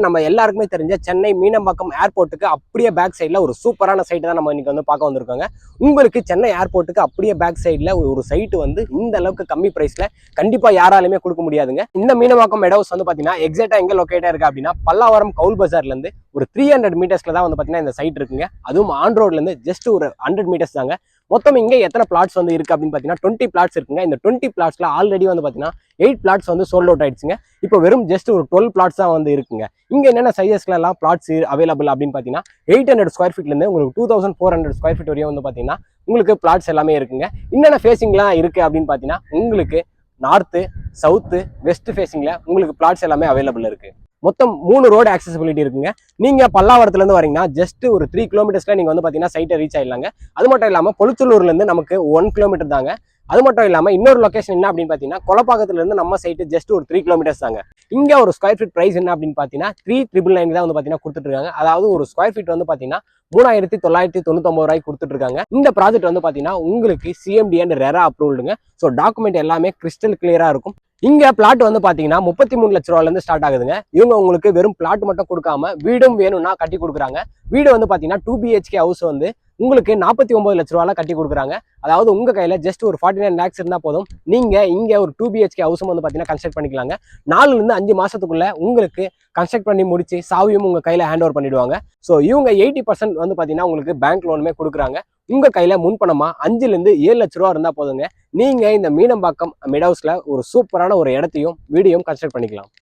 நம்ம எல்லாருக்குமே தெரிஞ்ச சென்னை மீனம்பாக்கம் ஏர்போர்ட்டுக்கு அப்படியே பேக் சைடில் ஒரு சூப்பரான சைட்டு தான் நம்ம இன்னைக்கு வந்து பார்க்க வந்திருக்கோங்க. உங்களுக்கு சென்னை ஏர்போர்ட்டுக்கு அப்படியே பேக் சைடில் ஒரு சைட்டு வந்து இந்த அளவுக்கு கம்மி பிரைஸ்ல கண்டிப்பா யாராலுமே கொடுக்க முடியாதுங்க. இந்த மீனம்பாக்கம் மெடோஸ் வந்து பாத்தீங்கன்னா எக்ஸாக்டா எங்க லொக்கேட்டா இருக்கு அப்படின்னா பல்லாவரம் கவுல் பஜார்ல இருந்து ஒரு 300 மீட்டர்ஸ்ல தான் வந்து பாத்தீங்கன்னா இந்த சைட் இருக்குங்க. அதுவும் ஆன் ரோட்ல இருந்து ஜஸ்ட் ஒரு 100 மீட்டர்ஸ் தாங்க. மொத்தம் இங்க எத்தனை பிளாட்ஸ் வந்து இருக்கு அப்படின்னு பாத்தீங்கன்னா 20 பிளாட்ஸ் இருக்குங்க. இந்த 20 பிளாட்ஸ்ல ஆல்ரெடி வந்து பாத்தீங்கன்னா 8 பிளாட்ஸ் வந்து சோல்ட் அவுட் ஆயிடுச்சுங்க. இப்போ வெறும் ஜஸ்ட் ஒரு 12 பிளாட்ஸ் தான் வந்து இருக்குங்க. இங்க என்னென்ன சைஸஸ்ல எல்லாம் பிளாட்ஸ் அவைலபிள் அப்படின்னு பாத்தீங்கன்னா 800 ஸ்கொயர் ஃபீட்ல இருந்து உங்களுக்கு 2400 ஸ்கொயர் ஃபீட் வரையும் வந்து பாத்தீங்கன்னா உங்களுக்கு பிளாட்ஸ் எல்லாமே இருக்குங்க. என்னென்ன ஃபேசிங்லாம் இருக்கு அப்படின்னு பாத்தீங்கன்னா உங்களுக்கு நார்த்து, சவுத்து, வெஸ்ட் ஃபேசிங்ல உங்களுக்கு பிளாட்ஸ் எல்லாமே அவைலபிள் இருக்கு. மொத்தம் 3 ரோடு ஆக்சசிபிலிட்டி இருக்குங்க. நீங்க பல்லாவரத்துல இருந்து வரீங்கன்னா ஜஸ்ட் ஒரு 3 கிலோமீட்டர்ஸ்ல நீங்க வந்து பாத்தீங்கன்னா சைட்டை ரீச் ஆயிடலாங்க. அது மட்டும் இல்லாம பொலிச்சலூர்ல இருந்து நமக்கு 1 கிலோமீட்டர் தாங்க. அது மட்டும் இல்லாம இன்னொரு லொகேஷன் என்ன அப்படின்னு பாத்தீங்கன்னா கொலப்பாக்கத்துல இருந்து நம்ம சைட்டு ஜஸ்ட் ஒரு 3 கிலோமீட்டர்ஸ் தாங்க. இங்க ஒரு ஸ்கொயர் ஃபீட் பிரைஸ் என்ன அப்படின்னு பாத்தீங்கன்னா 3,999 தான் வந்து பாத்தீங்கன்னா கொடுத்துட்டு இருக்காங்க. அதாவது ஒரு ஸ்கொயர் ஃபீட் வந்து பாத்தீங்கன்னா 3,999 ரூபாய்க்கு கொடுத்துட்டு இருக்காங்க. இந்த ப்ராஜெக்ட் வந்து பாத்தீங்கன்னா உங்களுக்கு சிஎம்டி அண்ட் ரெரா அப்ரூவ்டுங்க. ஸோ டாக்குமெண்ட் எல்லாமே கிறிஸ்டல் கிளியரா இருக்கும். இங்க பிளாட் வந்து பாத்தீங்கன்னா 33 லட்ச ரூபாயில இருந்து ஸ்டார்ட் ஆகுதுங்க. இவங்க உங்களுக்கு வெறும் பிளாட் மட்டும் கொடுக்காம வீடும் வேணும்னா கட்டி கொடுக்குறாங்க. வீடு வந்து பாத்தீங்கன்னா 2 BHK ஹவுஸ் வந்து உங்களுக்கு 49 லட்ச ரூபாயில கட்டி கொடுக்குறாங்க. அதாவது உங்க கையில ஜஸ்ட் ஒரு 49 லேக்ஸ் இருந்தா போதும், நீங்க இங்க ஒரு 2 BHK ஹவுஸும் வந்து பாத்தீங்கன்னா கன்ஸ்ட்ரக்ட் பண்ணிக்கலாங்க. 4 இருந்து 5 மாசத்துக்குள்ள உங்களுக்கு கன்ஸ்ட்ரக்ட் பண்ணி முடிச்சு சாவியும் உங்க கையில ஹேண்ட் ஓவர் பண்ணிடுவாங்க. ஸோ இவங்க 80% வந்து பாத்தீங்கன்னா உங்களுக்கு பேங்க் லோனுமே கொடுக்குறாங்க. உங்க கையில முன்பணமா 5 இருந்து 7 லட்ச ரூபா இருந்தா போதுங்க, நீங்க இந்த மீனம்பாக்கம் மெடோஸ்ல ஒரு சூப்பரான ஒரு இடத்தையும் வீடியோவும் கன்ஸ்ட்ரக்ட் பண்ணிக்கலாம்.